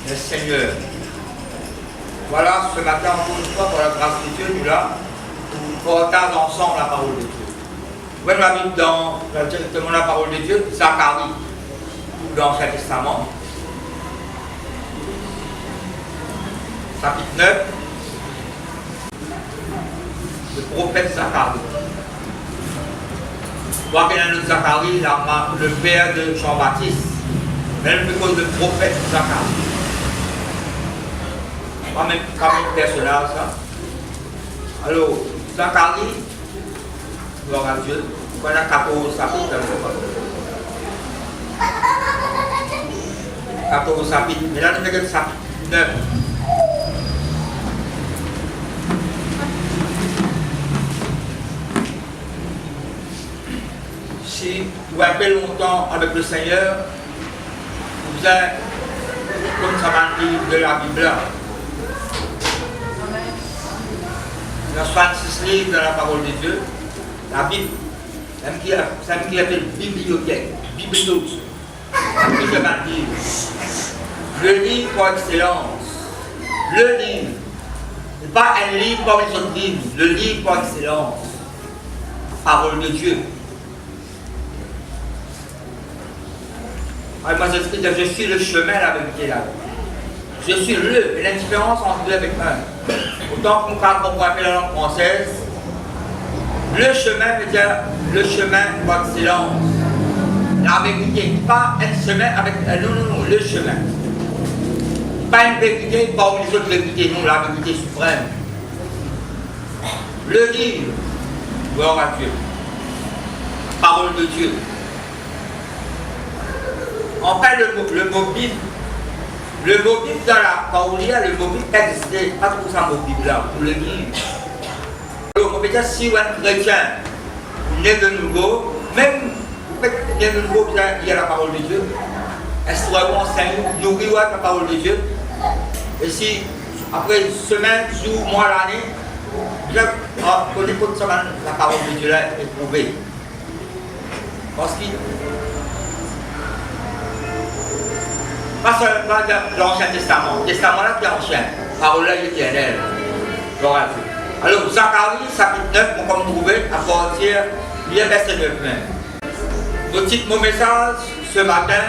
le Seigneur. Voilà, ce matin, encore une fois, pour la grâce de Dieu, nous là, nous partageons ensemble la parole de Dieu. Vous pouvez la Bible dans directement la parole de Dieu, Zacharie, ou dans l'Ancien Testament, chapitre 9, le prophète Zacharie. Vous voyez qu'il y a un autre Zacharie, le père de Jean-Baptiste, même cause le prophète Zacharie. Pas même personnage, ça. Alors, Zacharie, gloire à Dieu, on a 14 chapitres. 14 chapitres, mais là, nous avons le chapitre 9. Si vous avez longtemps avec le Seigneur, vous êtes comme ça m'a dit de la Bible. Il y a 66 livres dans la parole de Dieu. La Bible, même qui appelle bibliothèque, bibliothèque. Ça m'a dit le livre par excellence. Le livre. Ce n'est pas un livre comme les autres livres. Le livre par excellence. Parole de Dieu. Alors, moi, je suis le chemin, la vérité, là. Je suis le. Et la différence entre deux avec un. Autant qu'on comprend la langue française, le chemin veut dire le chemin par excellence. La vérité, pas un chemin avec. Non, le chemin. Pas une vérité parmi les autres vérités, non, la vérité suprême. Le livre, gloire à Dieu. Parole de Dieu. Enfin, le mot Bible. Le mot Bible dans la parole, le mot Bible existait, pas trop ça mot Bible là, pour le livre. Alors, on peut dire si vous êtes chrétien, vous êtes de nouveau, même vous êtes né de nouveau, il y a la parole de Dieu. Instruisez-vous, enseignez-vous, nourrissez-vous avec la parole de Dieu. Et si, après semaine, jour, mois, l'année, vous connaissez pas la parole de Dieu là est prouvée. Parce qu'il pas seulement dans l'Ancien Testament, le Testament là qui est ancien, parole là éternelle. Gloire à Dieu. Alors, Zacharie, chapitre 9, on peut trouver à partir du verset 9 même. Notre titre, mon message ce matin,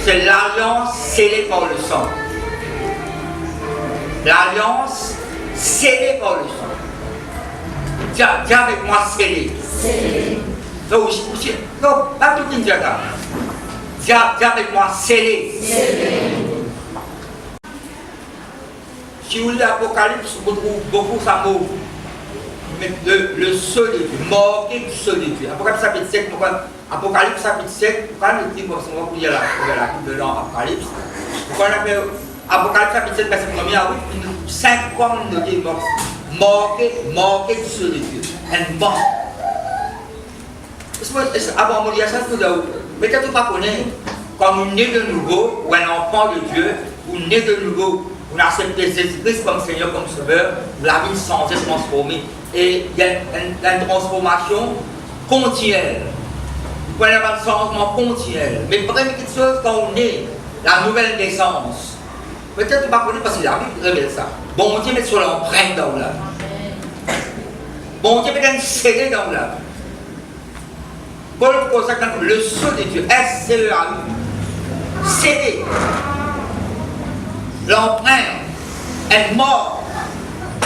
c'est l'alliance scellée par le sang. L'alliance scellée par le sang. Dis avec moi scellée. Scellée. Non, pas tout une diagramme. Dis avec moi, scellé. Si vous lisez l'Apocalypse, vous trouvez beaucoup ça mot. Le sceau de Dieu, marqué du sceau de Dieu. Apocalypse chapitre 7, Apocalypse chapitre 7, pourquoi le dit, parce qu'on va lire la Bible dans l'Apocalypse. Pourquoi on appelle Apocalypse chapitre 7, verset 1er à 8, 5 fois on nous dit marqué du sceau de Dieu. Un marque. Avant de dire ça, peut-être pas connaître, quand on est de nouveau, ou un enfant de Dieu, ou né de nouveau, on accepte Jésus-Christ comme Seigneur, comme Sauveur, la vie sans se transformer. Et il y a une transformation continuelle. Vous prenez un changement continuel. Mais première petite chose, quand on est la nouvelle naissance, peut-être pas connaître parce que la Bible révèle ça. Bon Dieu met sur l'empreinte dans l'âme. Bon Dieu met un scellé dans l'âme. Paul consacre le sceau de Dieu, S-C-E-A-U, scellé. L'empreinte est morte.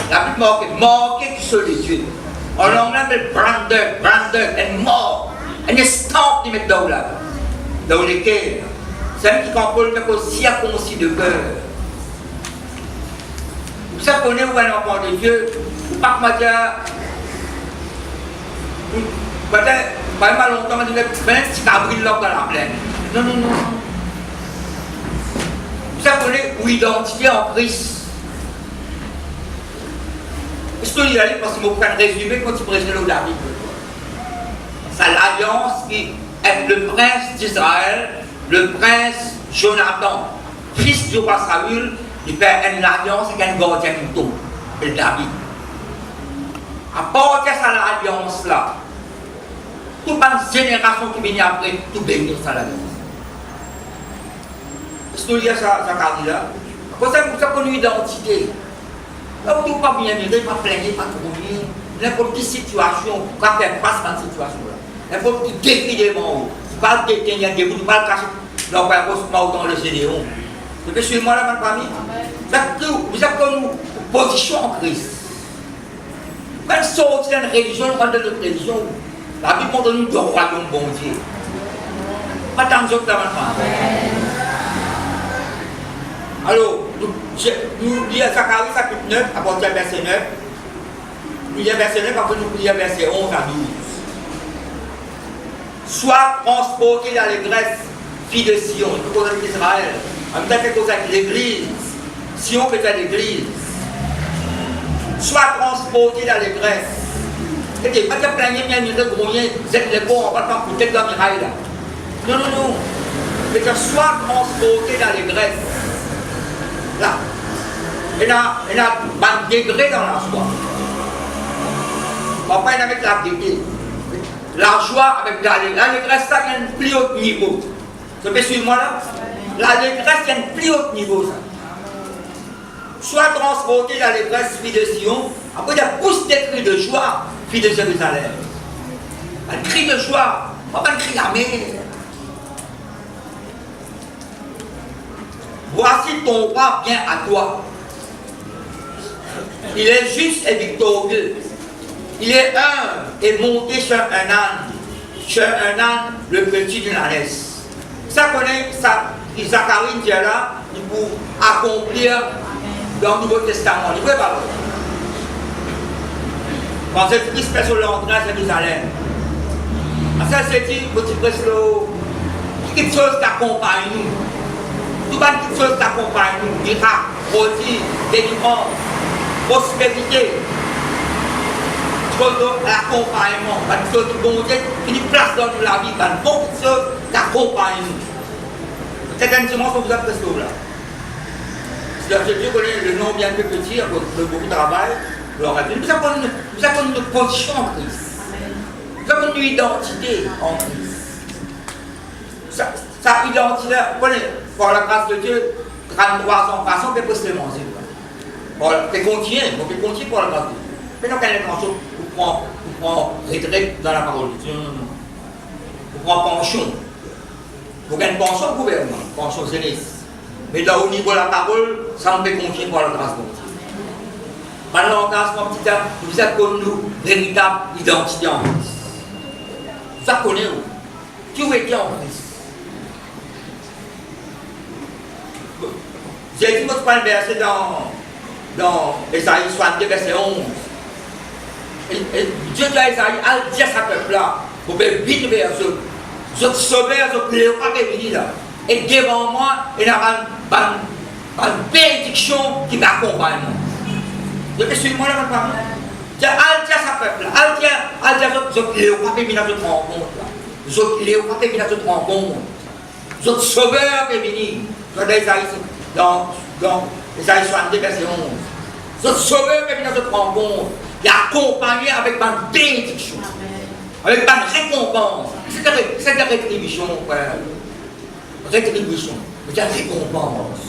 La Bible marquée du sceau de Dieu. En anglais, on appelle brander, est mort. Une estampe qui met dans là. Dans lequel, c'est un qui quand Paul fait aussi circoncis de cœur. Vous savez, où un enfant de Dieu, vous pas me dire, peut-être, pas mal longtemps, on dit, petit cabri là dans la plaine. Non. Vous savez, où identité en Christ. Je peux y aller parce que je vais résumer quand il présente le David. C'est l'alliance qui est le prince d'Israël, le prince Jonathan, fils du roi Saül, il fait une alliance avec un gardien mouton, le David. À partir de cette alliance-là, toute une génération qui vient après, tout bénir cette alliance. Si nous lisons ça, là, pour ça qu'on a une identité. Là, on ne peut pas bien vivre, pas plaigner, pas trouver. N'importe quelle situation, on peut faire face à cette situation-là. N'importe quel défi devant vous. Pas de tenir debout, pas de cacher dans le Gédéon. Et puis, suivez-moi là, ma famille. Vous avez une position en Christ. Quand sortir d'une religion, on rentre dans notre religion. La Bible montre nous deux royaumes, bon Dieu. Pas tant de choses là, ma famille. Alors, nous lisons Zacharie chapitre 9, à partir du verset 9. Nous lisons verset 9, après nous lisons verset 11 à 12. Sois transporté dans l'allégresse, fille de Sion, il faut causer avec Israël. En même temps, il faut causer avec l'Église. Sion peut être l'Église. Sois transporté dans l'allégresse. Et pas de plaigner, bien de grogner, vous êtes les bons, on va pas peut-être dans la miraille là. Non, non, non. Mais que sois transporté dans l'allégresse. Là. Il y a un degré dans la joie. On va pas avec la gaieté. La joie avec l'allégresse, ça vient de plus haut niveau. Vous pouvez suivre moi là? L'allégresse vient de plus haut niveau. Ça. Sois transporté dans l'allégresse, fille de Sion. Après, il y a pousse des cris de joie, fille de Jérusalem. Un cri de joie, pas un cri d'armée. Voici ton roi vient à toi. Il est juste et victorieux. Il est humble et monté sur un âne, le petit d'une ânesse. Ça connaît, ça, Zacharie dit là, il pour accomplir dans le Nouveau Testament. Il ne peut pas. Quand Jésus-Christ fait son entrée à Jérusalem, ça c'est dit, petit Presto, quelque chose t'accompagne nous. Tout quelque chose t'accompagne nous. Miracle, rôti, délivrance, prospérité. L'accompagnement, quelque chose qui bon Dieu, qui nous place dans la vie, beaucoup de choses d'accompagnement. Certaines semences, on vous a presque là. Si Dieu connaît le nom bien plus petit, à cause de beaucoup de travail, nous avons une position en Christ. Nous avons une identité en Christ. Sa identité, par la grâce de Dieu, 33 ans, façon, on peut se manger. On peut continuer pour la grâce de Dieu. Mais non, quand il y a une chose, vous prenez retraite dans la parole de Dieu. Vous prenez pension. Vous gagnez pension au gouvernement, pension jeunesse. Mais là, au niveau de la parole, ça on peut continuer pour la grâce de Dieu. Maintenant, grâce mon petit âme, vous avez connu véritable identité en Christ. Vous avez connu où? Qui vous étiez en Christ? J'ai dit, moi, je prends le verset dans Esaïe 62, verset 11. Et Dieu dit à Esaïe, allez dire à ce peuple-là, vous pouvez vite vers eux. Je te sauve, je te léo, pas venir là. Et devant moi, il y a une bénédiction qui m'accompagne. Vous pouvez suivre moi là, ma femme? Allez dire à ce peuple-là, allez dire, je te léo, pas venir dans cette rencontre. Je te léo, pas venir dans cette rencontre. Je te sauveur qui est venu. Dans Esaïe 62, verset 11. Je te sauveur qui est venu dans cette rencontre. Il est accompagné avec ma bénédiction, avec ma récompense. C'est la rétribution, frère. Rétribution, c'est la récompense.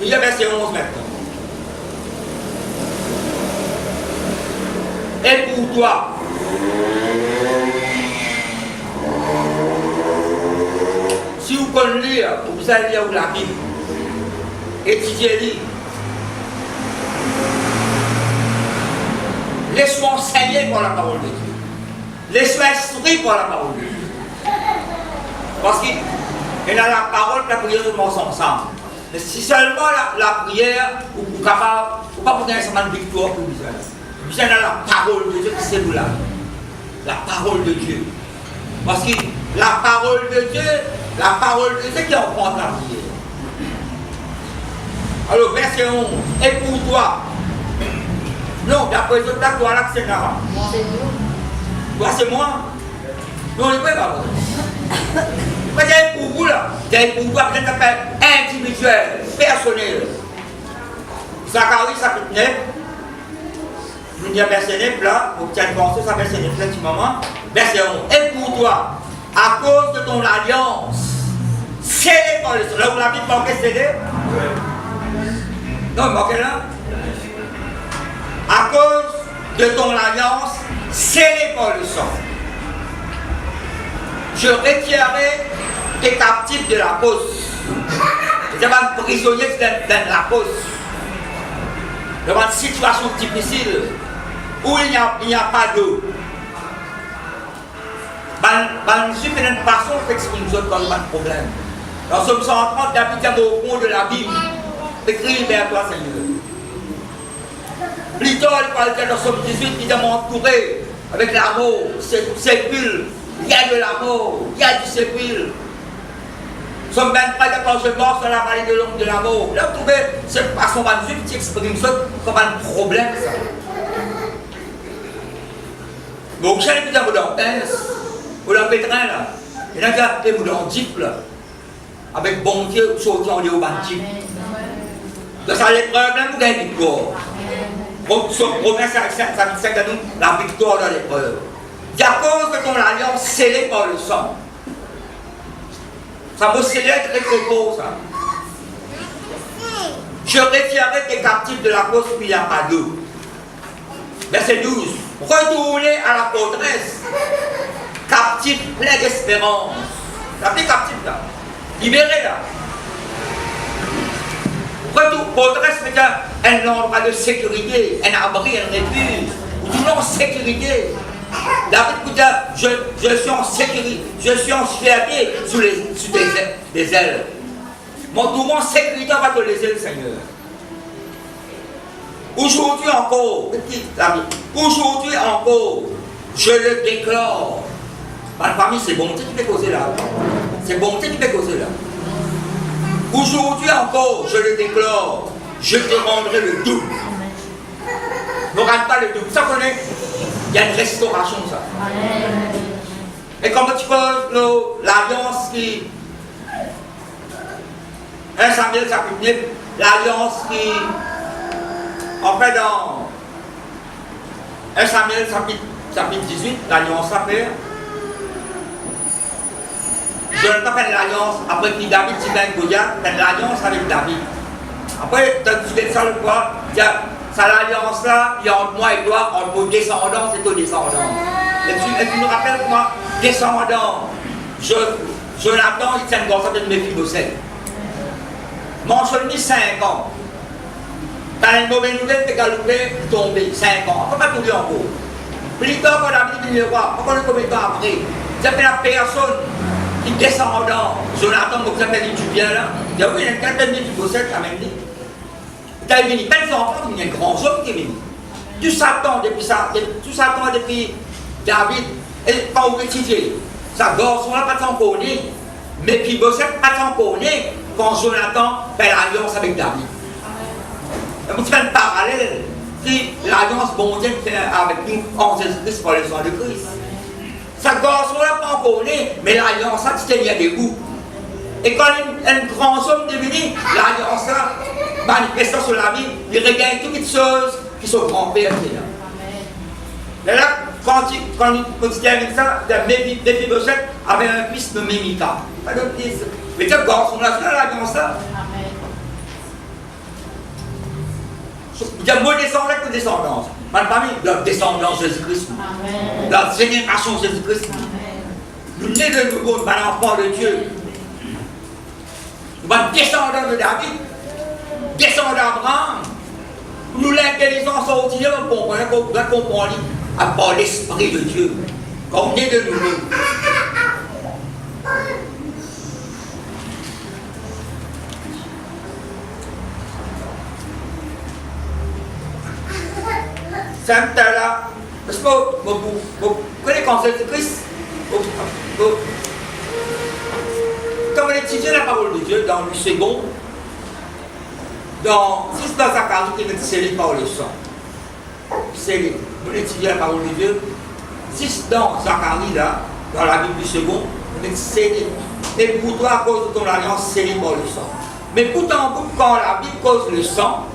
Il y a verset 11 maintenant. Et pour toi, si vous connaissez lire, vous allez lire la Bible, étudiez-le. Laisse-moi enseigner par la parole de Dieu. Laisse-moi instruire par la parole de Dieu. Parce qu'il y a la parole et la prière commencent ensemble. Mais si seulement la prière, vous ne pouvez pas prendre un de victoire pour vous. Vous avez la parole de Dieu qui c'est vous là. La parole de Dieu. Parce que la parole de Dieu qui en prend la prière. Alors, verset 11. Et pour toi, non, d'après eux, là, toi là, c'est Nara. Toi, c'est moi. Non, il ne peut pas. Mais c'est pour vous là. C'est pour vous, peut-être appel individuel, personnel. Zacharie, chapitre 9. Nous disons verset 9 là, pour que tu aies pensé, ça verset 9 là, petit moment. Verset 11. Et pour toi, à cause de ton alliance, scellée par le sang. Là où la Bible manquait scellée? Non, il manquait là. À cause de ton alliance, scellée par le sang. Je retirerai tes captifs de la fosse. C'est un prisonnier dans la fosse. Dans une situation difficile où il n'y a pas d'eau. Je suis une façon d'exprimer ça comme un problème. Dans Somme 130, David est au fond de la Bible. Écris vers toi, Seigneur. Plus tard, il parle dans Somme 18, il est entouré avec l'amour, sépulcre. Il y a de l'amour, il y a du sépulcre. Somme 23, quand je mors sur la vallée de l'ombre de l'amour. Là, vous trouvez, cette façon 28 qui exprime ça comme un problème, ça. Donc, j'ai plus d'un boulot ou dans pétrin, là. Il y en a qui ont des boulons jeep, là. Avec bon Dieu, sauter en au ban jeep. Donc, ça, l'épreuve, là, vous gagnez une victoire. Promesse ça nous la victoire dans l'épreuve. C'est à cause de ton alliance scellée par le sang. Ça me scellé très très beau, ça. Je retirerai tes captifs de la fosse, puis il n'y a pas d'eau. Verset 12. Retournez à la forteresse. Captif plein d'espérance. La petite captif là. Libéré là. Forteresse c'est un endroit de sécurité, un abri, un refuge. Toujours en sécurité. David peut dire, je suis en sécurité, je suis en fierté sous des ailes. Mon tourment en sécurité va te laisser le Seigneur. Aujourd'hui encore, petit ami, aujourd'hui encore, je le déclare. Ma famille, c'est bonté qui fait causer là. C'est bonté qui fait causer là. Aujourd'hui encore, je le déclare, je te rendrai le double. Ne rate pas le double. Ça connaît? Il y a une restauration, ça. Et comme tu vois l'alliance qui. 1 Samuel chapitre 9, l'alliance qui. En fait, dans 1 Samuel chapitre 18, l'alliance s'appelle. Jonathan fait l'alliance, après que David s'y gagne Goliath, fait l'alliance avec David. Après, tu fais ça le quoi? Ça l'alliance là, il y a entre moi et toi, entre vos descendants et ton descendant. Et tu me rappelles moi, descendant, Jonathan, il tient une grosse de Méphibosheth. Mon jeune mis 5 ans. T'as une mauvaise nouvelle, t'es galopé, tombé, 5 ans. On ne peut pas tomber en cours. Plus tard, quand David vient le voir, pourquoi le combien de temps après? Tu appelles la personne qui descendant, Jonathan, vous appelez, tu viens là. Il dit, oui, il y a quelqu'un de Méphibosheth qui a même dit. Il a venu, plein d'enfants, il y a un grand homme qui est venu. Tout Satan depuis David, et pas au étudier. Sa garçon là, pas tant connu, mais puis Méphibosheth, pas tant connu, quand Jonathan fait l'alliance avec David. Et vous faites un parallèle, si l'alliance bon Dieu fait avec nous en Jésus-Christ par le sang de Christ. Sa garçon là, pas connu, mais l'alliance là, tu tenais debout. Et quand un grand homme est venu, l'alliance là, manifestant sur la vie, il regagne toutes les choses qui sont grand-pères qui est là. Et là, quand il termine ça, Méphibosheth avait un fils nommé Mika. Pas d'autre fils. Mais ce garçon là, c'est l'alliance là. Il y a mon descendant que descendance. Ma famille, la descendance de Jésus-Christ. La génération de Jésus-Christ. Nous nés de nouveau, un enfant de Dieu. Nous sommes descendants de David, descendants d'Abraham. Nous l'intelligence ordinaire, on comprend à part l'Esprit de Dieu. Quand on est de nouveau. C'est un tel là. Parce que vous connaissez quand c'est Christ. Quand on étudie la parole de Dieu dans le second, dans 6 dans Zacharie qui est scellé par le sang. Scellé. On étudie la parole de Dieu. 6 dans Zacharie là, dans la Bible du second, on est scellé. Et pour toi, à cause de ton alliance, scellé par le sang. Mais pourtant, quand la Bible cause le sang,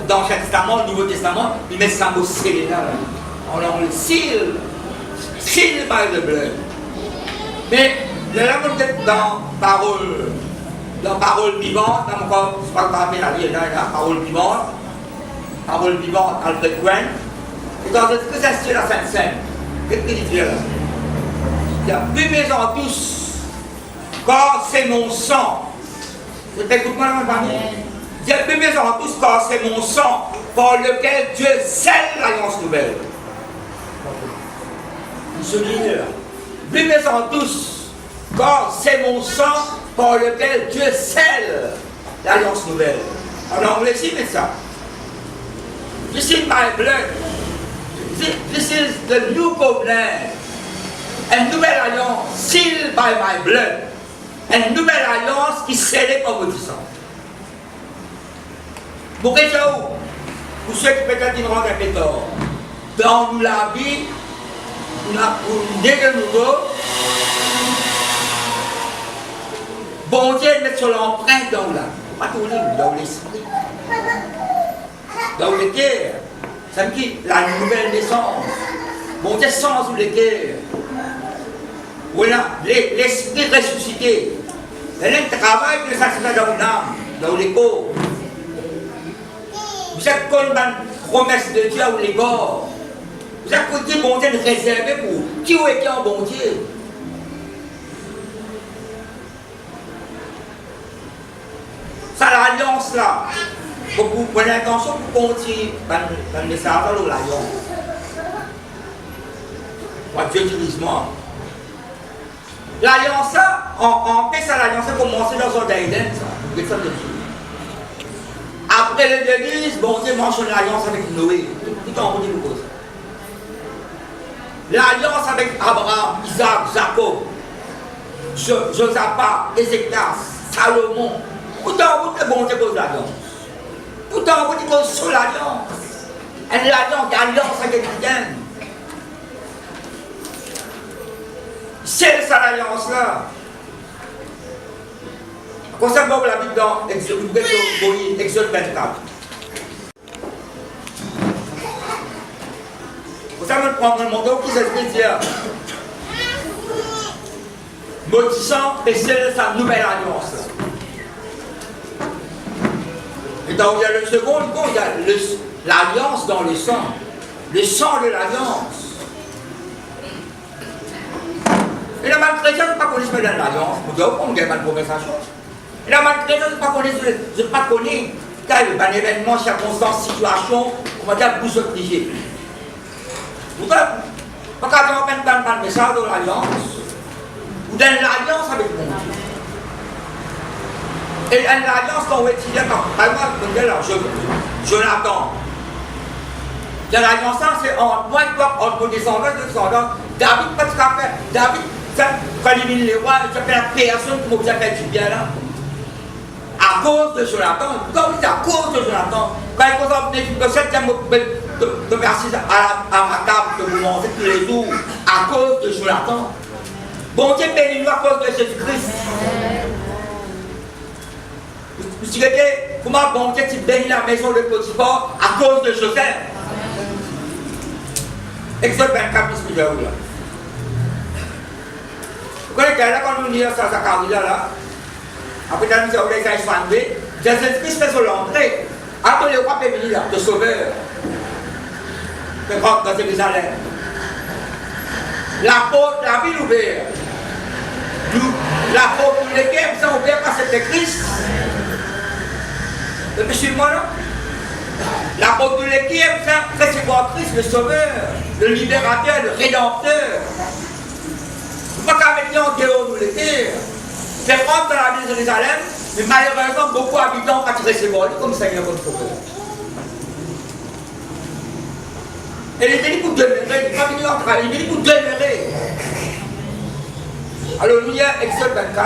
dans l'Ancien Testament, le Nouveau Testament, il met ça mot scellé là. On le seal par le blood. Mais là, dans parole vivante, dans mon corps, je ne sais pas la vie, parole vivante, Alfred Quinn, et dans ce que ça se tient la Sainte-Seine, qu'est-ce qu'il dit là? Il y a buvez-en tous, car c'est mon sang. Écoute-moi là, ma famille. Il y a buvez-en tous, car c'est mon sang, par lequel Dieu scelle l'alliance nouvelle. Vous soulignez là. Buvez-en tous, car c'est mon sang par lequel Dieu scelle l'alliance nouvelle. En anglais, c'est ça. This is my blood. This is the new covenant. Une nouvelle alliance, sealed by my blood. Une nouvelle alliance qui est scellée par votre sang. Pour ceux qui peut-être nous rendent un peu tort, dans la vie, on a né de nouveau. Bon Dieu met sur l'empreinte dans la vie, pas tout dans l'esprit, dans le cœur. Ça me dit la nouvelle naissance. Bon Dieu sent sous le cœur. Voilà, l'esprit ressuscité. Elle travaille que ça se fait dans l'âme, dans les corps. Vous êtes comme une promesse de Dieu ou les corps. Vous avez dit bon Dieu réservé pour qui est en bon Dieu. Ça l'alliance là. Vous prenez l'intention pour continuer dans le message de l'alliance. Dieu utilise moi. L'alliance là, en fait ça l'alliance a commencé dans un Eden, ça. Après le déluge, bon Dieu mentionne l'alliance avec Noé. Tout en haut de cause. L'alliance avec Abraham, Isaac, Jacob, Josaphat, Ézéchias, Salomon. Tout en haut de bon Dieu cause l'alliance. Tout en haut de cause sur l'alliance. Et l'alliance avec quelqu'un. C'est ça l'alliance là. Concernant la Bible dans Exode 24. Vous savez prendre le manteau qui s'explique dire maudissant et c'est sa nouvelle alliance. Et donc il y a le second, il y a l'alliance dans le sang de l'alliance. Et la mal chrétien ne pas connaître ce que l'alliance, on ne gagne pas de conversation. Et la mal chrétien ne pas connaître, car il y a un événement, circonstance, situation, on va dire, vous obligez. Vous voyez, pas qu'à dire, on ne pas de message de l'alliance, ou dans l'alliance avec mon Dieu. Et l'alliance qu'on va utiliser, par exemple, Jonathan. L'alliance, c'est entre moi et toi, entre nos descendants, David, pas de ce qu'a fait. David, quand il élimine les rois, ça fait la personne qui m'a fait du bien là. À cause de Jonathan, comme c'est à cause de Jonathan, quand il commence à venir le septième de verser à ma table de vous manger tous les jours, à cause de Jonathan. Bon Dieu bénis-nous à cause de Jésus-Christ. Vous savez comment bon Dieu bénit la maison de Potiphar à cause de Joseph. Exode 24, plus là. Vous connaissez là quand nous lisons ça, Zacharie là. Après, nous avons les gens expandés. Jésus-Christ fait son entrée. Après, le roi est venu là, le sauveur. Le roi dans Jérusalem. La porte, la ville ouverte. La porte pour lesquelles nous sommes ouverts par cet Christ. Depuis chez moi là. La porte pour lesquelles nous sommes recevoir Christ, le sauveur, le libérateur, le rédempteur. Pas qu'à venir en dehors nous l'été. C'est rentrer dans la ville de Jérusalem, mais malheureusement beaucoup d'habitants ont attiré ces vols comme Seigneur comme sauveur. Et il est venu pour demeurer, il n'est pas venu en travail, il est venu pour demeurer. Alors nous y a Exode 24.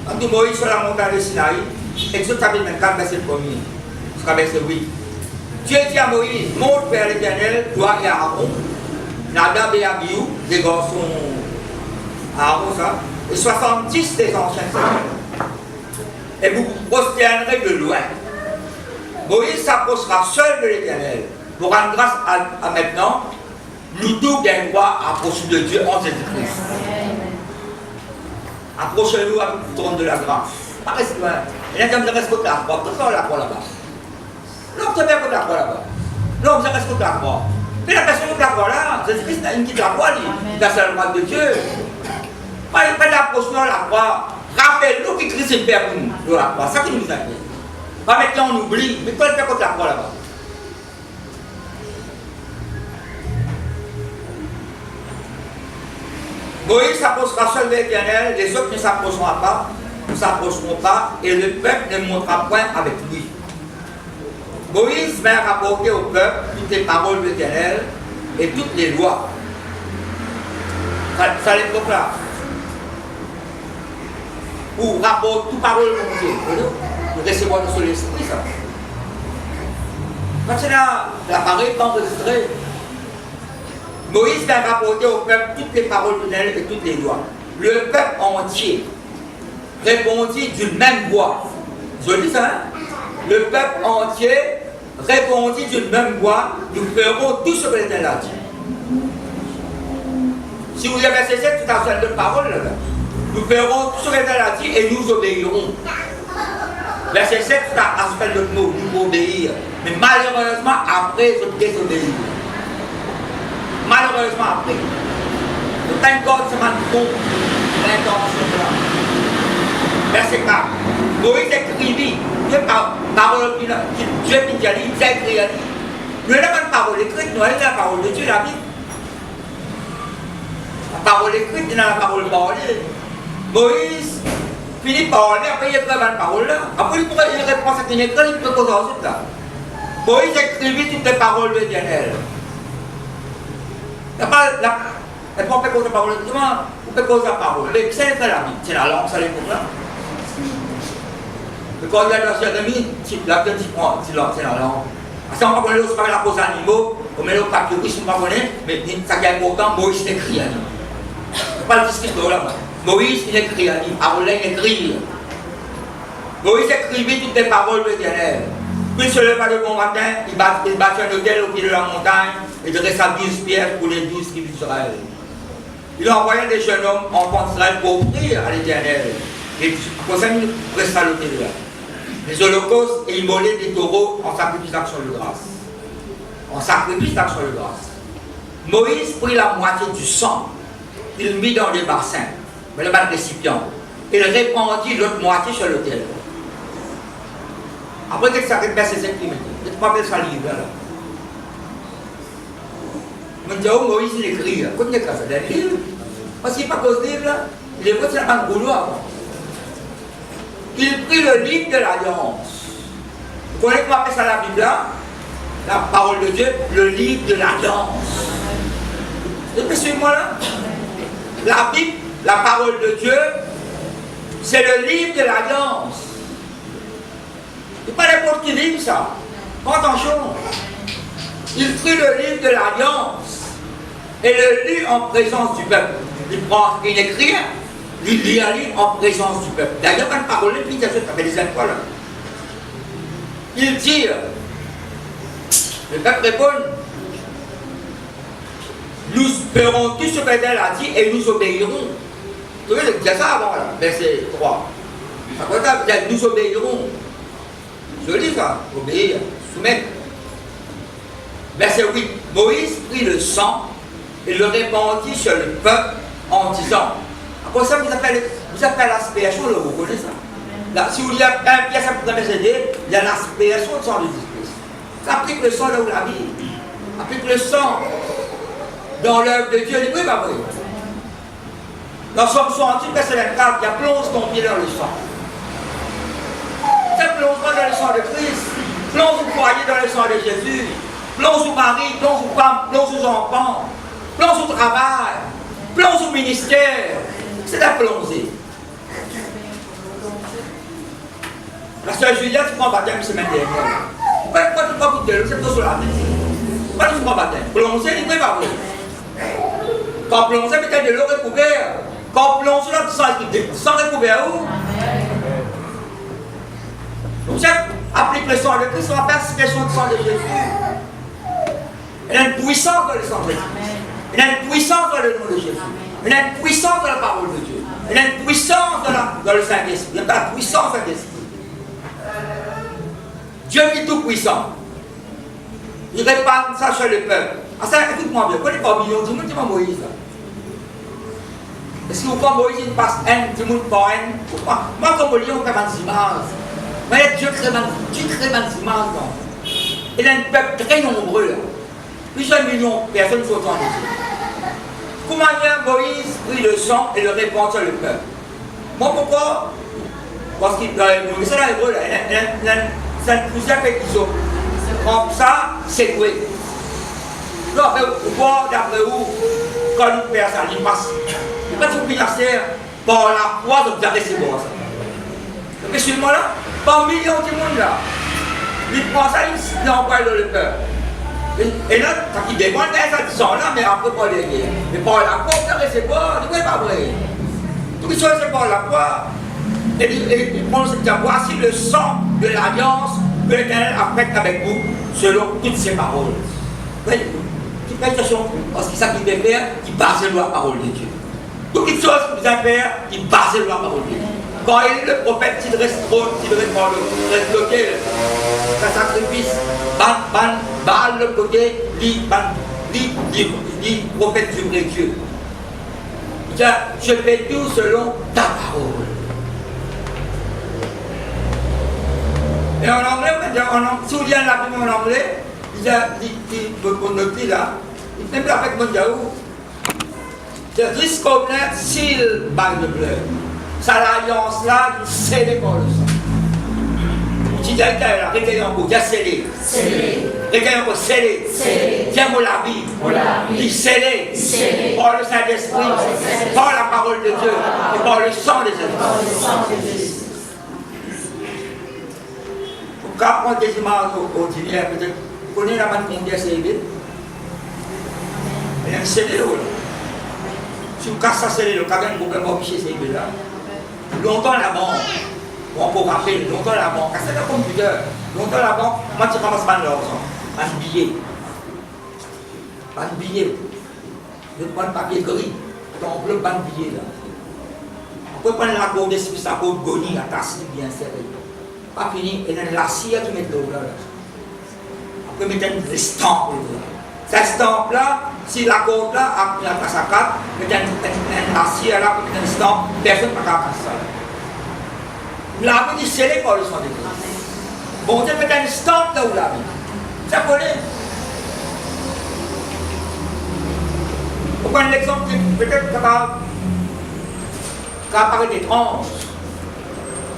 Quand nous Moïse sur la montagne de Sinaï, Exode 24, verset 1er, jusqu'à verset 8. Dieu dit à Moïse, monte vers l'Éternel, toi et Aaron, Nadab et Abihu, des garçons Aaron, ça, et 70 des anciens seigneurs. Et vous vous prosternerez de loin. Moïse s'approchera seul de l'Éternel pour rendre grâce à maintenant nous tous bien droit à approcher de Dieu en Jésus-Christ. Approchez-nous avec le trône de la grâce. Pas rester loin. Il y a quelqu'un qui reste côté la croix. Pourquoi la croix là-bas? Non, vous savez côté la croix là-bas. Non, vous reste côté la croix. Mais la personne de la croix là, Jésus-Christ n'a une petite la croix, il a seul le droit de Dieu. Pas d'approchement de la croix. Rappelle-nous que Christ est père pour nous, de la croix. C'est ça qui nous inquiète. Pas maintenant on oublie, mais quoi le faire contre la croix là-bas? Moïse s'approchera seul de l'Éternel, les autres ne s'approcheront pas, et le peuple ne montera point avec lui. Moïse vint rapporter au peuple toutes les paroles de l'Éternel et toutes les lois. Ça les proclame. Ou rapporte toute parole de Dieu. Nous recevons sur l'esprit, ça. Quand c'est là, l'appareil est enregistré. Moïse va rapporter au peuple toutes les paroles de l'Éternel et toutes les lois. Le peuple entier répondit d'une même voix. Je dis ça, hein? Le peuple entier répondit d'une même voix. Nous ferons tout ce que l'Éternel a dit. Si vous avez verset 7, tout à fait de parole là. Nous ferons tout ce que l'Éternel a dit et nous obéirons. Verset 7, tout à fait de mot, nous obéir. Mais malheureusement, après, je désobéis. Malheureusement après. Le thank God se manque l'intention de là. Verset 4. Moïse écrivit, Dieu parole Dieu qui a dit, il a écrit. Nous n'avons pas de parole écrite, nous avons la parole de Dieu, la Bible. La parole écrite, il a la parole parlée. Moïse finit par parler, après il écrit la parole là. Après il pourrait répondre à cette école, il peut causer ensuite là. Moïse écrivit toutes les paroles de l'Éternel. Il n'y a pas la propre cause de parole, on peut causer la parole. Mais c'est la Bible, c'est la langue, ça les pour là. Quand il y a dans Jérémie, la Bible c'est la langue. Parce qu'on ne connaît pas la cause animaux, on met le papier, oui, on ne connaît pas, mais ça qui est important, Moïse écrit. C'est pas le discours là. Moïse il écrit, il parle, il écrit. Moïse écrivit toutes les paroles de l'Éternel. Puis il se leva le bon matin, il bâtit un hôtel au pied de la montagne et dressa 12 pierres pour les 12 tribus d'Israël. Il envoya des jeunes hommes enfants d'Israël pour prier à l'Éternel. Et pour ça, il resta l'hôtel là. Les holocaustes et immolaient des taureaux en sacrifice d'action de grâce. En sacrifice d'action de grâce. Moïse prit la moitié du sang, il mit dans les bassins, le récipient, et il répandit l'autre moitié sur l'autel. Après, dès que ça fait verset 5, il me dit, je ne m'appelle ça livre là. Je me dis, oh Moïse, il écrit, comment est-ce que ça fait livre? Parce qu'il n'est pas cause de livre là, il est voté dans le boulot avant. Il prit le livre de l'Alliance. Vous connaissez comment on appelle ça la Bible là? La parole de Dieu, le livre de l'Alliance. Et suivez-moi là. La Bible, la parole de Dieu, c'est le livre de l'Alliance. C'est pas n'importe quel livre ça. Attention. Il prit le livre de l'Alliance et le lit en présence du peuple. Il écrit, il lit un livre en présence du peuple. D'ailleurs, quand il parole, puis il y a des étoiles. Il dit, le peuple répond, nous ferons tout ce que l'Éternel a dit et nous obéirons. Vous voyez, il y a ça avant, là, verset 3. Ça veut dire, nous obéirons. Je lis ça, obéir, soumettre. Verset 8. Moïse prit le sang et le répandit sur le peuple en disant. Après ça, vous appelez l'aspiration, vous connaissez ça. Là, si vous lisez un pièce à vous aider, il y a l'aspiration de sang de Jésus-Christ. Ça applique le sang là où la vie. Applique le sang dans l'œuvre de Dieu. Oui, bah oui. Dans Somme 68, verset 24, il y a plonge ton pied dans le sang. C'est plonge-moi dans le sang de Christ. Plonge vous croyez dans le sang de Jésus. Plonge au mari, plonge aux femmes, plonge aux enfants. Plonge au travail. Plonge au ministère. C'est la plongée. La sœur Juliette, tu prends baptême la semaine dernière. Pourquoi tu prends bouteille? C'est tout sur la tête. Pourquoi tu prends baptême? Plonger, il n'est pas vrai. Quand plonger, mettez de l'eau recouvert. Quand plonger, là, tu sens recouvert où? Donc, applique le sang de Christ, on va faire ce question du sang de Jésus. Il y a une puissance dans le sang de Jésus. Il y a une puissance dans le nom de Jésus. Il y a une puissance dans la parole de Dieu. Il y a une puissance dans le Saint-Esprit. Il y a la puissance de l'Esprit. Dieu est tout puissant. Il répand ça sur le peuple. Ah ça, écoute-moi bien. Quand il parle million, tout le monde dit Moïse. Est-ce que vous croyez Moïse, il passe haine, tout le monde pas haine? Moi, comme on lit, on crée des images. Mais Dieu crée des images. Il y a un peuple très nombreux là. Plusieurs millions de personnes sont en Dieu. Comment Moïse prit le sang et le répand sur le peuple? Moi, pourquoi? Parce qu'il c'est dans l'hébreu là, c'est plusieurs pétitions. Comme ça, c'est quoi? Là, pourquoi, d'après vous, quand nous perd ça, il passe. Il passe au ministère par la foi, donc vous avez ces bois. Mais seulement là, par millions de monde là, il prend ça, il l'envoie dans le peuple. Et là, ça qui dépend, ça dit ça là, mais après pas les guerres. Mais par la foi, vous avez ces bois, vous n'est pas vrai. Tout ce qui c'est par la foi. Et il prend cette voici le sang de l'alliance que l'Éternel a faite avec vous, selon toutes ses paroles. Voyez, tu fais attention, parce que ça qui veut faire, il base sur la parole de Dieu. Toutes les choses que vous avez faire, il base sur la parole de Dieu. Quand il est le prophète, il reste trop, il reste bloqué, sa sacrifice, Baal le côté, dit prophète du vrai Dieu. Il dit, je fais tout selon ta parole. Et en anglais, si vous lisez la Bible en anglais, il dit là, il fait avec mon Yahoo. This covenant sealed by the blood. Ça l'alliance là, scellée par le sang. Tu dis là, recueillant pour, il y a scellé. Recueillant pour scellé. Tiens mon labis. Il scellé par le Saint-Esprit, par la parole de Dieu et par le sang de Jésus. Quand on prend des images ordinaires, peut-être, vous connaissez la manne combien c'est élevé? Il y a un scellé là. Si vous cassez ça scellé, le cas d'un problème obligé c'est élevé là. Longtemps la banque, on peut rappeler, longtemps la banque, c'est le computer, longtemps la banque, moi tu commences par l'argent, un billet. Un billet. Je prends le papier gris, tu enveloppes un billet là. On peut prendre la corde d'esprit, ça peut gagner, la tasse bien serrée. Pas fini, et il y a la cire qui met l'eau là. Après, mettre une estampe là. Cette estampe là, si la corde là, après la tasse à 4, mettre la cire là, mettre une estampe, personne ne peut pas faire ça. La vie dit scellé par le sang de Christ. Bon Dieu met une estampe là où la vie. Ça connaît. Pour prendre l'exemple, peut-être que ça va paraître étrange.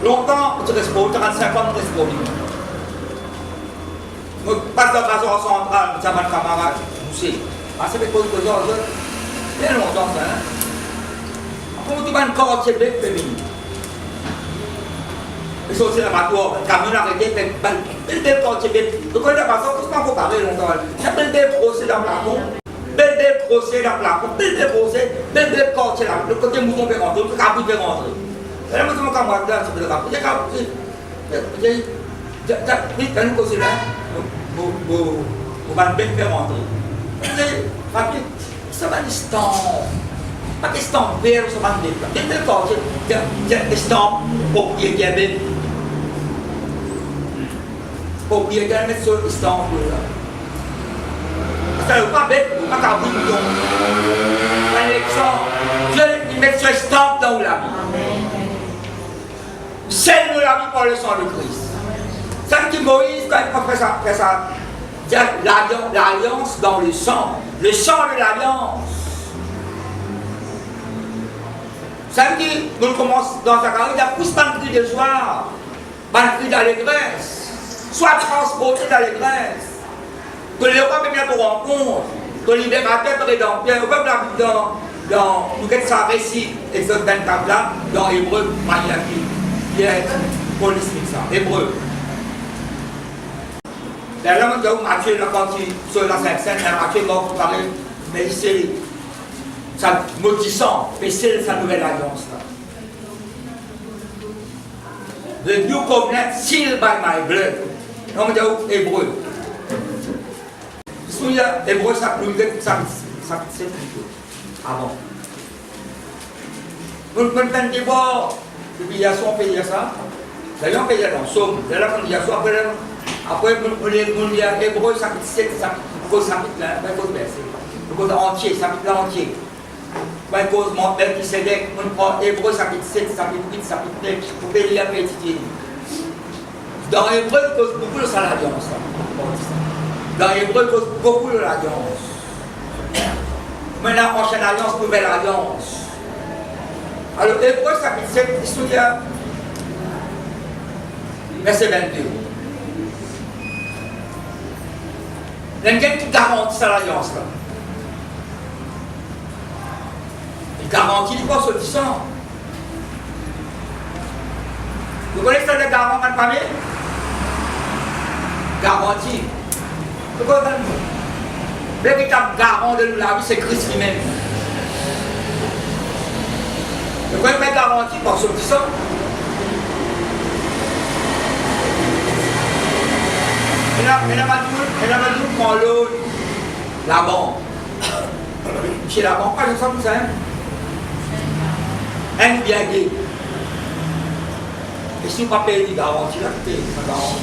Longtemps, tu restes pas, 35 ans, tu restes pas. Je passe dans la zone centrale, ça va le camarade, vous savez. C'est des choses que j'ai bien longtemps, ça. Après, tu vas une quartier bête féminine. Et ça aussi, la bateau, le camion arrêté, belle quartier bête. Donc, on est pas ça, tout ce qu'on peut parler longtemps. Il y a belle procès dans le plafond. Belle procès dans le plafond. Belle procès, belle quartier là. Le côté mouton peut rentrer, le cabou peut rentrer. Et là, moi, je me camarade là, c'est le cabou. J'ai cabou. J'ai nous causer là. Vous allez bien faire rentrer. Ça va l'instant. Pas d'instant vert, ça va le déplacer. Il y a des quartiers, il y a des instants propriétaires. Propriétaires mettent sur l'instant là. Ça ne veut pas bête, pas qu'à bout de bouton. Dieu, il met sur l'instant dans la vie. Scelle-nous la vie par le sang de Christ. Ça veut dire Moïse, quand il fait ça, l'alliance dans le sang de l'alliance. Ça veut dire, nous commençons dans sa carrière, il y a plus de cri de joie, de cri d'allégresse, soit transporté d'allégresse, que le roi peut bien pour rencontre, que le libérateur peut rédempteur, au peuple dans nous qu'est-ce ça récit, Exode 24 là, dans Hébreu, Mariaki, Pierre, Paul explique ça, Hébreu. Là, Matthieu, quand il sur la Sainte-Seine, Matthieu m'a parlé, mais c'est ça maudissant, mais c'est sa nouvelle alliance là. The new covenant sealed by my blood. On dit Hébreu. souviens, Hébreu, ça nous dit ça c'est plutôt. Ah bon. Vous pouvez faire des bords, l'obligation de payer ça. D'ailleurs, on paye dans somme. D'ailleurs, on dit après, vous lire Hébreu, chapitre 7, chapitre là, il faut verser. Le cause entier, chapitre entier. Il cause mon père qui s'élève, on prend Hébreu, chapitre 7, chapitre 8, chapitre 9, vous pouvez lire après étudier. Dans Hébreu, il cause beaucoup de l'alliance. Dans Hébreu, il cause beaucoup de l'alliance. Maintenant, prochaine alliance, nouvelle alliance. Alors, Hébreu, chapitre 7, il se souvient, verset 22. Il y a quelqu'un qui garantit cette alliance-là. Il garantit quoi sur le sang. Vous connaissez le garant de famille? Garantie. Vous connaissez le véritable garant de la vie, c'est Christ lui-même. Vous connaissez la garantie par ce petit sang? Elle a dit prend l'autre, la banque. Chez la banque, pas je sens comme ça. Un bien gay. Et si vous ne payez pas garantie, là, c'est pas garantie.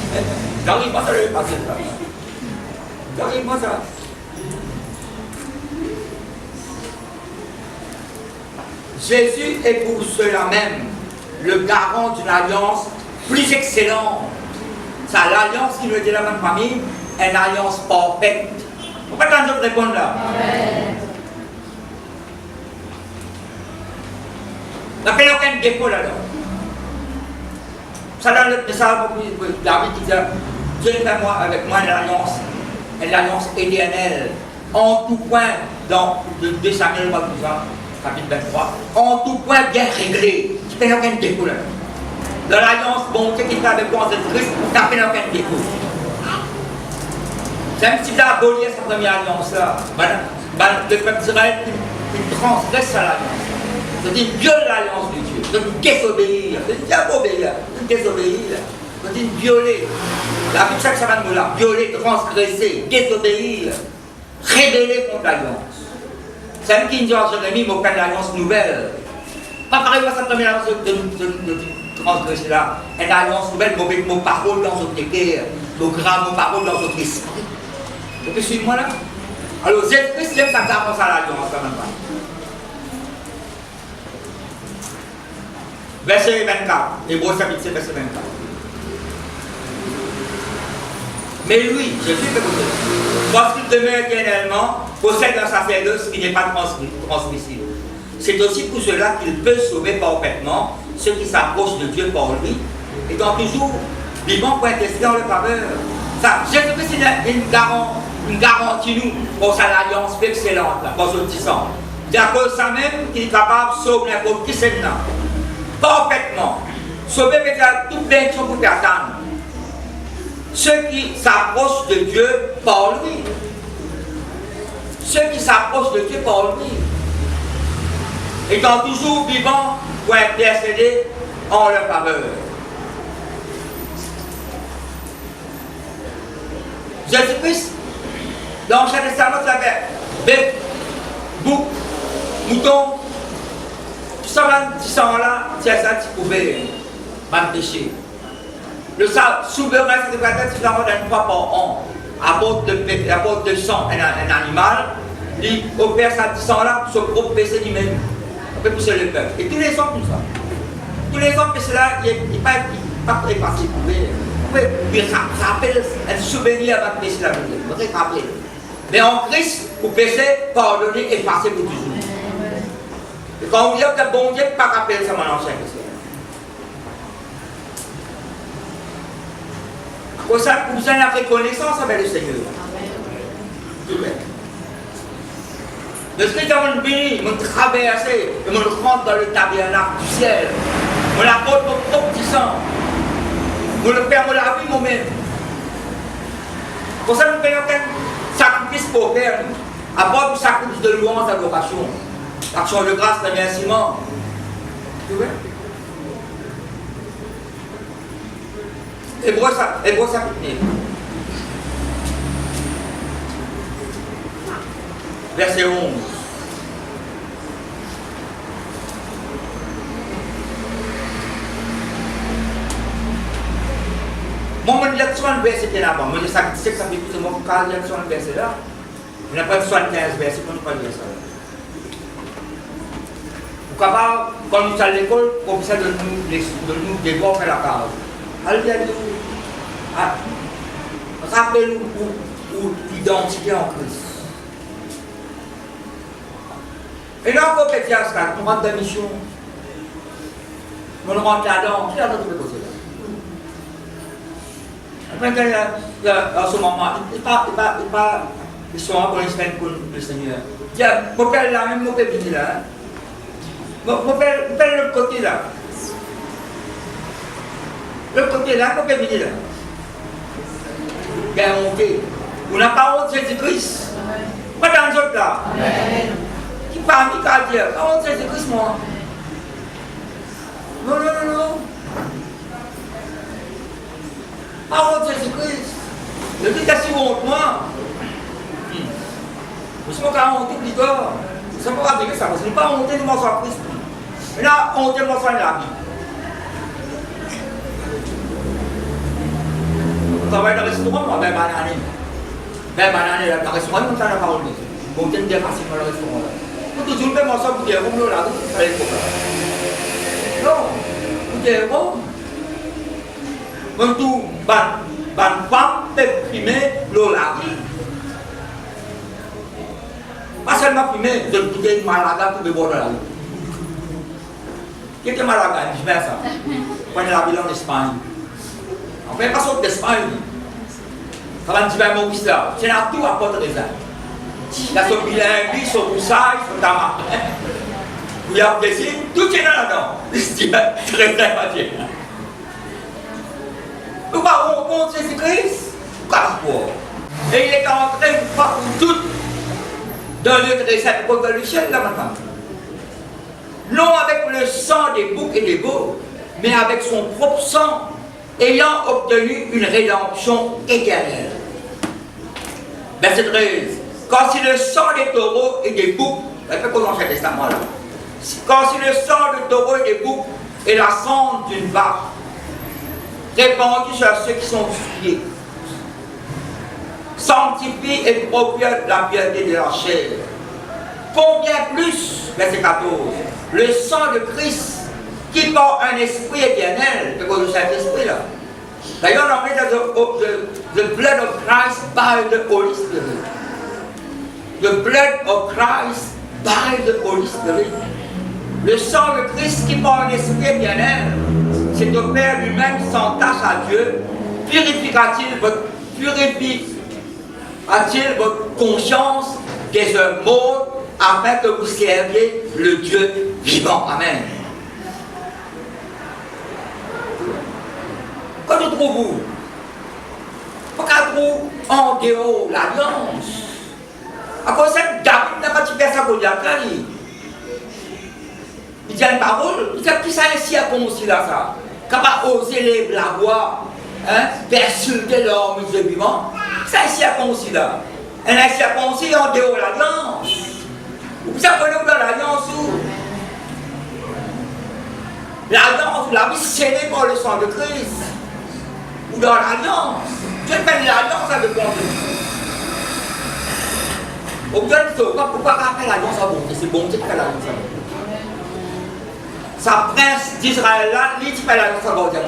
J'arrive pas, ça ne va pas passer là. J'arrive pas, ça. Jésus est pour cela même le garant d'une alliance plus excellente. C'est l'alliance qui nous dit la même famille, une alliance parfaite. Pourquoi quand je réponds là? Il n'y a aucun défaut là-dedans. Ça dans le message, David qui dit Dieu fait moi avec moi une alliance éternelle, en tout point, dans 2 Samuel, chapitre 23, en tout point bien réglé. Il n'y a aucun défaut là-dedans. Dans l'alliance bonté qui fait avec moi en Christ, il n'y a aucun défaut. C'est un petit peu abolir cette première alliance-là. Le peuple d'Israël, il transgresse à l'alliance. C'est-à-dire, il viole l'alliance de Dieu. C'est-à-dire, désobéir. C'est-à-dire, désobéir. Désobéir. C'est-à-dire, violer. La Bible, ça va nous là. Violer, transgresser, désobéir, rébeller contre l'alliance. C'est un qui dit en Jérémie, mais aucune alliance nouvelle. Pas pareil à cette première alliance de transgresser là. Une alliance nouvelle, nos paroles dans notre cœur, nos grands, nos paroles dans notre esprit. Vous pouvez suivre moi là? Alors, Jésus-Christ, ça commence à l'alliance quand même pas. Verset 24, Hébreu chapitre 7, verset 24. Mais lui, Jésus fait comme ça, lorsqu'il demeure éternellement, possède un sacerdoce qui n'est pas transmissible. C'est aussi pour cela qu'il peut sauver parfaitement ceux qui s'approchent de Dieu par lui, étant toujours vivant pour intercéder en leur faveur. Jésus-Christ, il garantit nous pour sa alliance excellente, pour ce petit sang. C'est à cause de ça même qu'il est capable de sauver n'importe qui c'est là. Parfaitement. Sauver veut dire toute bénédiction pour personne. Ceux qui s'approchent de Dieu par lui. Ceux qui s'approchent de Dieu par lui. Étant toujours vivants pour intercéder en leur faveur. Jésus-Christ, dans l'Ancien Testament, il avait bête, bouc, mouton. Tout ça là, c'est ça qui pouvait m'empêcher. Le souverain, c'est que c'est une fois par an, à bord de sang, un animal, il opère ça sang là pour se propre péché lui-même. On peut pousser le peuple. Et tous les ans comme ça. Tous les ans, péché là, il n'est pas très facile. Vous pouvez rappeler un souvenir avec péché là. Vous pouvez rappeler. Mais en Christ, pour pécher, pardonner, effacer pour toujours. Et quand on dit que bon Dieu ne peut pas rappeler ça, mon ancien Christ. Pour ça, pour vous avez la reconnaissance avec le Seigneur. Le Seigneur m'a béni, m'a traversé, et m'a rentré dans le tabernacle du ciel. On apporte mon propre petit sang. On le perd la vie moi-même. Pour ça, nous ne payons aucun sacrifice pour faire. À part du sacrifice de louange, d'adoration. L'action de grâce, remerciement. Tu vois? Hébreu chapitre 9. verset 11. Moi, je vais sur un verset qui est là-bas. Moi, je sais que ça fait plus de moi quand je vais sur un verset là. On n'a pas 75 versets pour ne pas dire ça. Pourquoi quand nous sommes à l'école, comme ça de nous devoir faire la case. Allez-y, rappelez-nous l'identité en Christ. Et là, on peut dire ça, on rentre dans la mission. On rentre là-dedans. Qui a d'autres côté là? Après, en ce moment, ils sont là pour les semaines pour le Seigneur. Tiens, mon père là, même mon père vient là. Mon père l'autre côté là. L'autre côté là, mon père vient là. Il a monté. On n'a pas honte de Jésus-Christ. Pas dans les autres là. Qui parmi qu'à dire, pas honte de Jésus-Christ, moi. Non, non, non, non. Pas honte de Jésus-Christ. Le dit que si honte, moi. Je suis pas honte plus tard. Je ne sais pas dire ça, parce que je ne suis pas honte de mon sang Christ. Mais là, honte de mon sang de la vie. Je travaille dans le restaurant, moi, même année. Même année, dans le restaurant, on a la parole. Bon, je ne dis pas si dans le restaurant. Vous toujours même ensemble, vous dites, vous là, vous fallait pas. Non, vous dites, bon. Quand tout, ban femme peut primer l'eau la vie. Pas seulement primer, je disais Malaga pour boire de la vie. Qui était Malaga? Je fais ça. Quand il a en Espagne. On fait pas sortir d'Espagne. Quand on dit ben mon fils là, c'est là tout à porte des ailes. Là, son bilingue, son broussaille, son tabac. Vous y avez plaisir, tout est là-dedans. Je dis, très très pas bien. Nous parlons au nom de Jésus-Christ. Pourquoi? Et il est en train de faire tout dans le récit pour le ciel là maintenant. Non avec le sang des boucs et des veaux, mais avec son propre sang, ayant obtenu une rédemption éternelle. Verset 13. Quand si le sang des taureaux et des boucs, elle fait quoi dans l'Ancien Testament là? Quand si le sang des taureaux et des boucs et la cendre d'une vache, répandue sur ceux qui sont souillés, sanctifie et procure la piété de la chair. Combien plus, verset 14, le sang de Christ qui par un esprit éternel, c'est quoi le Saint-Esprit là? D'ailleurs, on met the blood of Christ by the Holy Spirit. The blood of Christ by the Holy Spirit. Le sang de Christ qui par un esprit éternel, c'est au Père lui-même sans tâche à Dieu, purifiera-t-il votre conscience des œuvres mortes afin que vous serviez le Dieu vivant. Amen. Quand nous trouvons, pourquoi trouve en dehors l'alliance? À cause de ça, David n'a pas fait ça pour dire il dit une parole, il dit qui ça ainsi à commencer là ça? Quand on va oser lever la voix, persulter l'homme Dieu vivant, ça ainsi à commencer là. Et ainsi à commencer en dehors l'alliance. Vous savez dans l'alliance où l'alliance, la vie scellée par le sang de Christ. Ou dans l'alliance. Dieu fait l'alliance avec mon Dieu. Au Dieu dit, pourquoi faire l'alliance à bon Dieu? C'est bon Dieu qui fait l'alliance à bon Dieu. Sa prince d'Israël là, lui qui fait l'alliance à bon Dieu.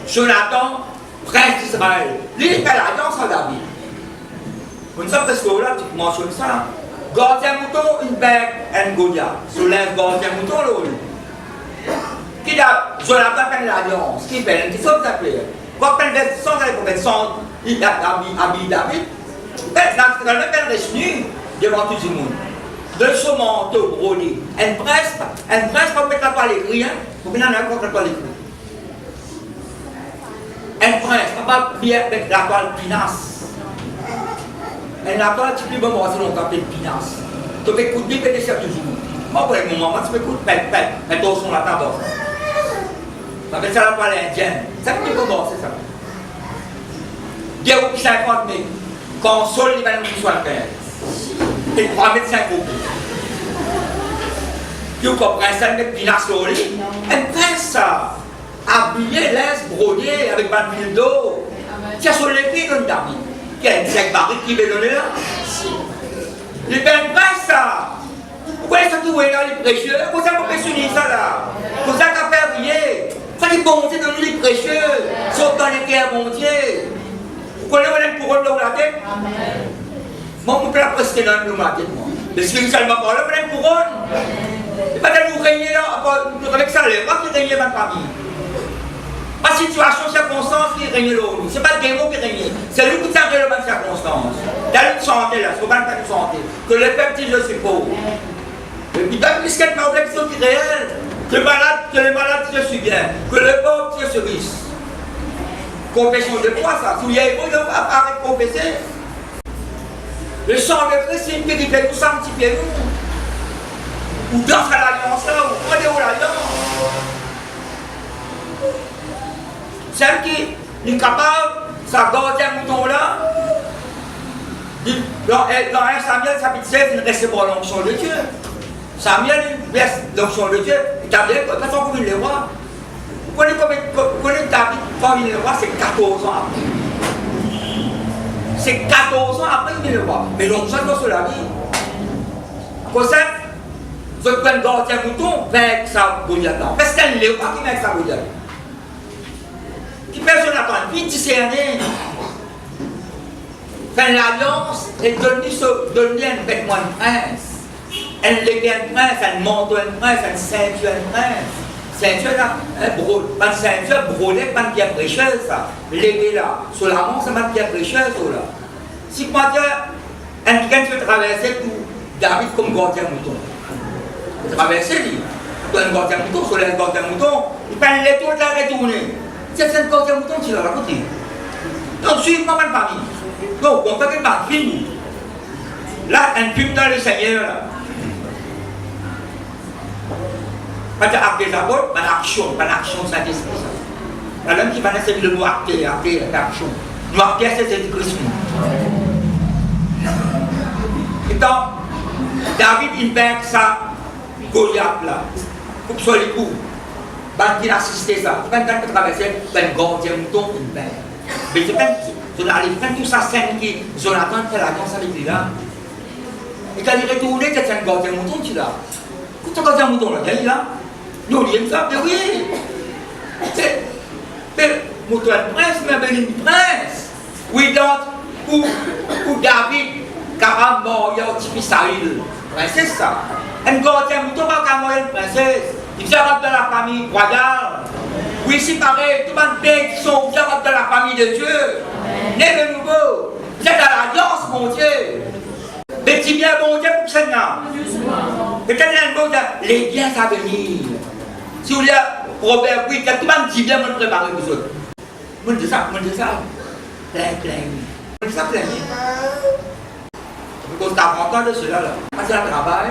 Jonathan, prince d'Israël, lui qui fait l'alliance à David. Vous savez que ce là, tu mentionnes ça. Gardien mouton, une bête, un Goliath. Sur l'un gardien mouton, l'autre. Qui a Jonathan fait l'alliance, qui fait, qui sont appelés. Quand on fait sans aller pour mettre sans, il a habillé David. Dans le même revenu devant tout le monde. De ce manteau brodé, une presse, pour mettre la toile écrite, pour mettre la toile écrite. Une presse, pas bien avec la toile pinasse. Et la toile, tu peux me voir si longtemps, c'est pinasse. Tu peux écouter, tu peux laisser toujours. Moi, pour le moment, tu peux écouter, mais toi, sur la table. On appelle ça la toile indienne. Ça veut dire comment, c'est ça? Guerre qui 50 000. console les bananes de 75. Et 3 mètres 5 euros. Puis vous comprenez ça, mettre une assolée. Elle prend ça. Habillé, laisse, brodé, avec 20 000 d'eau. C'est sur les pieds d'un David. Il y a une 5 barriques qui veut donner là. Les peines prennent ça. Pourquoi est-ce que vous êtes là, les précieux? Pourquoi ça vous questionner ça là? Pourquoi ça vous fait rien? Ça dit bon Dieu de nous les précieux. Sauf dans les guerres, mon Dieu. Vous connaissez une couronne dans la tête? Moi, je peux la prester dans la tête, moi. Mais spirituellement, pas là, vous une couronne. Et pas de nous régner là, avec ça, les pas qui régner ma famille. Ma situation, circonstance qui règne là. Ce n'est pas le démon qui règne. C'est lui qui tient de la même circonstance. Dans une santé là, il ne faut pas une santé. Que le peuple dit je suis pauvre. Et puis, même puisqu'il y a une réflexion qui est réelle, que les malades, je suis bien. Que le pauvre, je suis riche. Confession de quoi ça? Si vous y avez beau, il ne va pas arrêter de confesser. Le sang de Christ, c'est une vérité, tout sanctifiez-nous. Ou dans l'alliance là, ou prenez-vous l'alliance. Celle qui est capable, ça garde un mouton là, dans 1 Samuel chapitre 16, il ne reste pas l'onction de Dieu. Samuel laisse l'onction de Dieu, et David, de toute façon, comme il le voit. Vous connaissez David, quand il le voit, c'est 14 ans après. C'est 14 ans après qu'il le voit. Mais l'onction doit se la vie. Pour ça, je prends le gardien mouton, avec sa Goliath là. Parce que c'est un léopard qui met sa Goliath. Qui personne n'attend, puis discerner. Faire l'alliance et donner un vêtement de prince. Un légué de prince, un manteau de prince, un ceinture de prince. Ceinture là, pas de ceinture, brodée, pas de pierre précieuse ça. Légué là, sur la manche, c'est pas de pierre précieuse là. Si moi dire, quelqu'un qui veut traverser tout, David comme gardien mouton. Traverser lui, un gardien mouton, sur le gardien mouton, il prend les tours de la retourner. C'est un gardien mouton qui l'a raconté. Donc, suivez-moi ma famille. Donc, on fait un film. Là, un film dans le Seigneur. Là. Pas d'acte des apôtres, pas d'action Saint-Esprit. La langue qui va naître, c'est le mot acte, action. Nous acte, c'est Jésus-Christ. Et donc, David, il perd ça, Goliath là, pour que ce soit les coups. Il a assisté ça. Quand il peut traverser, un gardien mouton, il perd. Mais c'est pas. On arrive à tout ça, scène qui, Jonathan fait l'alliance avec lui là. Et quand il est retourné, c'est un gardien mouton qui là. Qu'est-ce que gardien mouton là? Il là. Nous, on aime ça, mais oui. C'est mouton de prince, mais une prince. Oui, donc, pour David, car mort, il y a un petit Saül. C'est ça. Un gardien mouton, pas qu'à mort, une princesse. Il vient de la famille royale. Oui, c'est pareil, tout le monde qui sont bien de la famille de Dieu. Né de nouveau. Vous êtes à l'alliance, mon Dieu. Les petits biens, mon Dieu, pour ça, non. Et quand il y a un mot de les biens à venir. Si vous voulez, Robert, oui, tout le monde dit bien, moi, préparer vous autres. Moi, je dis ça. Plein. Je dis ça, plein. Parce que tu as 30 ans de cela, là. Parce que le travail,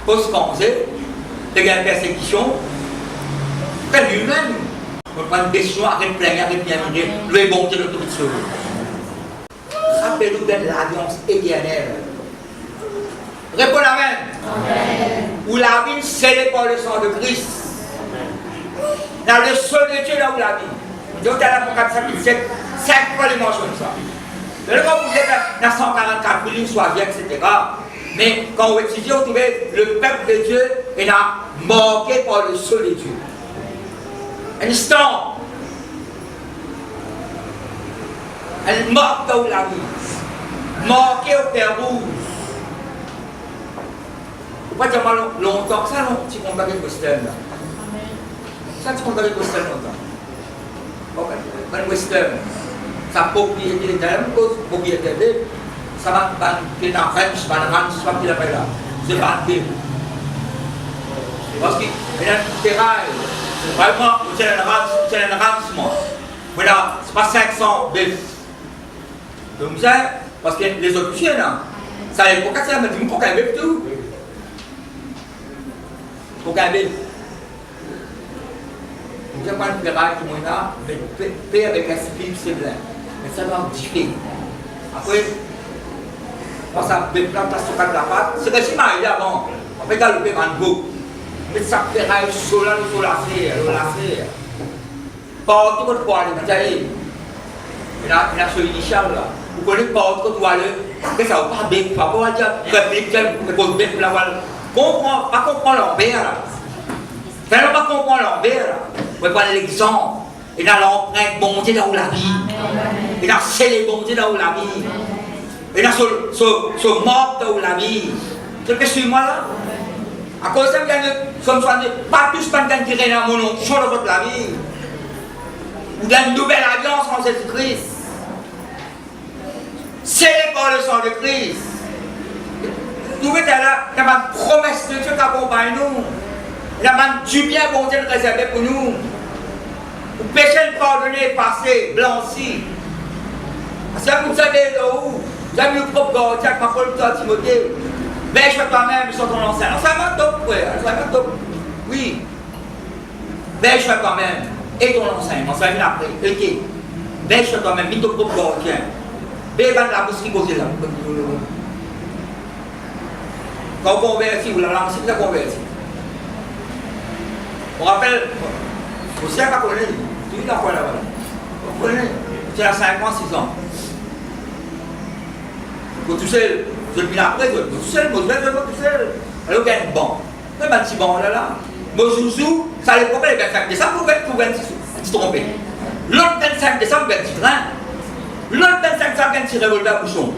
post-congé, il y a une persécution. C'est lui-même. On prend une question, arrête de plaigner, arrête de bien mener. Le bon Dieu de tout seul. Rappelez-nous de l'alliance éternelle. Répondez Amen. Où la vie scellée par le sang de Christ. Dans le sol de Dieu, là où la vie. Donc, dans l'Apocalypse chapitre 7, 5 fois les mentionne ça. Mais le quand vous êtes dans 144 000, soit bien, etc. Mais quand on étudie, on trouve le peuple de Dieu est marqué par le sol de Dieu. Un instant, elle marque dans la vie, marquée au fer rouge. Pourquoi tu as longtemps? Ça, tu comptes avec Western. Ça, tu comptes avec Western longtemps. Ben Western, sa propriété, la même chose, propriété, ça va être dans French, ça va être dans qu'il appelle là. C'est pas un parce qu'il y a un terrail. Vraiment, c'est un rancement. Voilà, c'est pas 500 bêtes. Donc ça, parce que les autres chiens là, ça est pour casser la main, pour qu'un bébé tout. Pour qu'un bébé. Donc ça prend une ferraille qui est là, mais paix avec un split, c'est blanc. Mais ça va differ. Après, on ça plantation de la pâte. C'est que si je avant, on peut galoper un beau. Mais ça fait un solar, il faut la faire. Pas tout le poids, il a sur l'initial là. Vous connaissez pas autre que toi, mais ça va pas bien, pas pour dire que les choses bien pour l'avoir. Comprends, pas comprendre l'envers là. Fais-le pas comprendre l'envers là. Vous pouvez prendre l'exemple. Il a l'empreinte montée dans la vie. Il a scellé montée dans la vie. Il a ce mort dans la vie. C'est ce que suis-moi là. À cause de ça, pas tous pas de tirer dans mon nom, sur votre la vie. Ou d'une nouvelle alliance en Jésus-Christ. C'est par le sang de Christ. Nous mettons là, il y a une promesse de Dieu qui accompagne nous. Il y a du bien bon Dieu réservé pour nous. Vous péchez le pardonner, passer, blanchi. Parce que vous savez où vous avez le propre gardien qui m'a fait le temps Timothée. Veille sur toi-même, sur ton enseignant. Ça va top, frère. Ça va top. Oui. Veille sur toi-même et ton enseignant. Ça va venir après. Ok. Veille sur toi-même, mets ton propre gardien. Veille sur la bouche qui cause là. Quand on convertit, vous la lancez, vous la convertit. On rappelle, vous savez pas connaître, tout le monde là-bas. Vous connaissez, c'est à 5 ans, 6 ans. Vous tout seul, vous êtes bien après, vous tout seul, vous êtes tout seul. Alors, vous avez un banc. Vous avez un petit banc là. Mon zouzou, ça allait pas le 25 décembre, vous pouvez vous tromper. L'autre 25 décembre, vous avez un petit train. L'autre 25 décembre, vous avez un petit revolver à bouchon.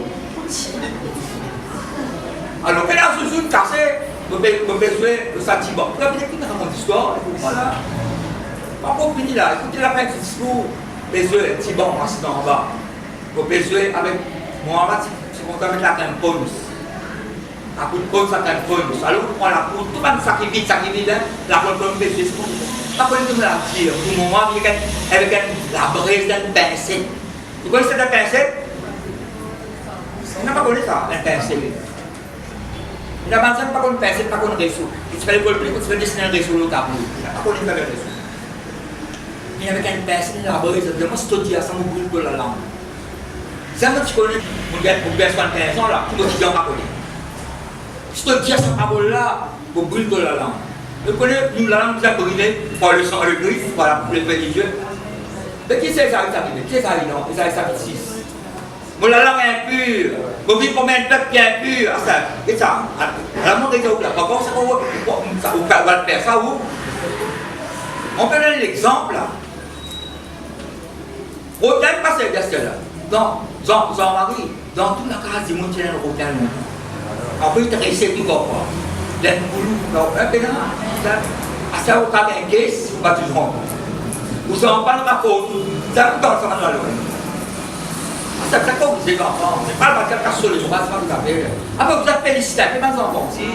Alors, quand la zouzou cassée, vous avez besoin de sa petite banque. Vous avez écouté mon histoire, voilà. Pas pour finir là, écoutez la fin du discours. Besoin un petit banc assis en bas. Vous avez besoin avec moi, c'est qu'on va mettre la crème bonus. La poudre bonus, la crème bonus. Alors, on prend la poudre, tout le monde ça qui vide, la poudre bonus, c'est ce qu'on fait. Pas pour me la dire, pour le moment, avec la braise d'une pincette. Vous connaissez la pincette? On n'a pas connu ça, la pincette. Il a pas qu'on pince, pas qu'on réseau. Tu fais le golpe, tu fais dessiner un réseau au tableau. Il n'a pas qu'on fait le réseau. Mais avec une pince, il a brisé, moi, je te dis, ça me brûle de la langue. C'est un petit connais, mon gars, pour 15 ans là, tout le monde pas connu. Je te dis, cette parole-là, vous brûle de la langue. Vous connaissez, nous, la langue, vous a brûlé par le sang de Christ, par le Père de Dieu. Mais qui c'est ça qui est arrivé? Qui est ça, non? C'est ça, c'est 6. Mon la langue est impure. Vous vivez pour un peuple qui est impur. C'est ça. La langue est où là? Par contre, on va faire ça où? On peut donner l'exemple là. Rotel, pas ce geste-là. Dans Jean-Marie, dans toute la case du monde qui est dans le rotel. On peut te réussir tout comme ça. D'un boulot, un peu là. À ça, on a un caisse, on va toujours rendre. Vous en parlez pas pour tout. Ça vous donne ça dans l'eau. C'est comme vous êtes enfants, c'est pas le bâtiment qui a sur les bras, c'est pas vous avez. Après vous avez félicité, mes enfants aussi.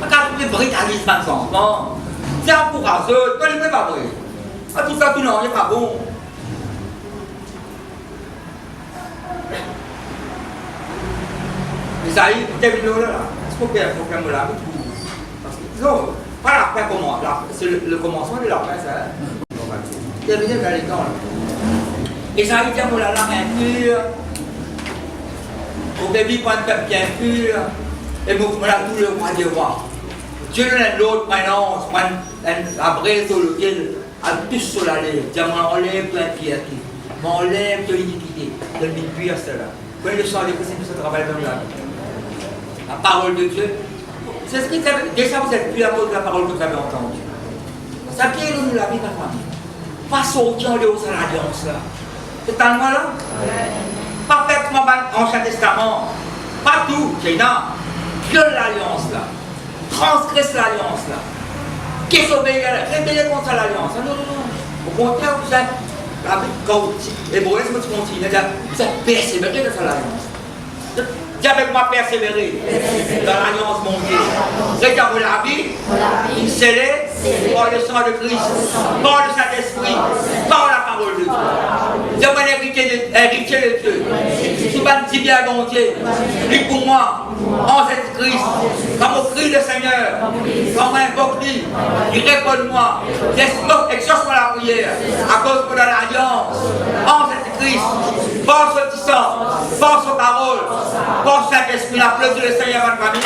Regardez les britanniques, mes enfants. C'est encourageux, ne les pas vrai. Tout ça, tout non, il n'est pas bon. Mais ça y est, vous avez vu là. Est-ce qu'on peut me la tout? Parce que, non, pas la fin comment, c'est le commencement de la fin, ça. Il y a bien dans les temps. Et ça y est, on la langue impure. Vous devez prendre un peuple bien pur, et vous voilà tout le roi des rois. Dieu l'un l'autre, maintenant, la braise sur lequel, à tous sur la lèvre, dire m'enlève de l'impiété, m'enlève de l'iniquité, de l'impureté, cela. Vous voyez le sang de Christ, ça travaille dans la vie. La parole de Dieu, c'est ce qui déjà vous êtes plus à cause de la parole que vous avez entendue. Ça qui est nous la vie de la famille. Pas sortir de haut à l'alliance là. C'est tellement là? Parfaitement Ancien Testament, pas tout, c'est non, viole l'alliance là, transgresse l'alliance là, qu'est-ce qu'on rébelle contre l'alliance? Non, non, non, au contraire, vous êtes, quand l'hébreu, vous continuez, vous êtes persévéré dans l'alliance. Dis avec moi persévérer dans l'alliance mon Dieu. Regardez la vie, scellée par le sang de Christ, par le Saint-Esprit, par la parole de Dieu. Dis-moi l'héritier de Dieu. Si vous dites bien mon Dieu, prie pour moi, en Jésus-Christ, comme au cri du Seigneur, comme un invoque-lui, il répond-moi, exauce-moi la prière, à cause de l'alliance, en Jésus-Christ. par son petit sang, par son parole, par Saint-Esprit. Applaudissez le Seigneur, ma famille.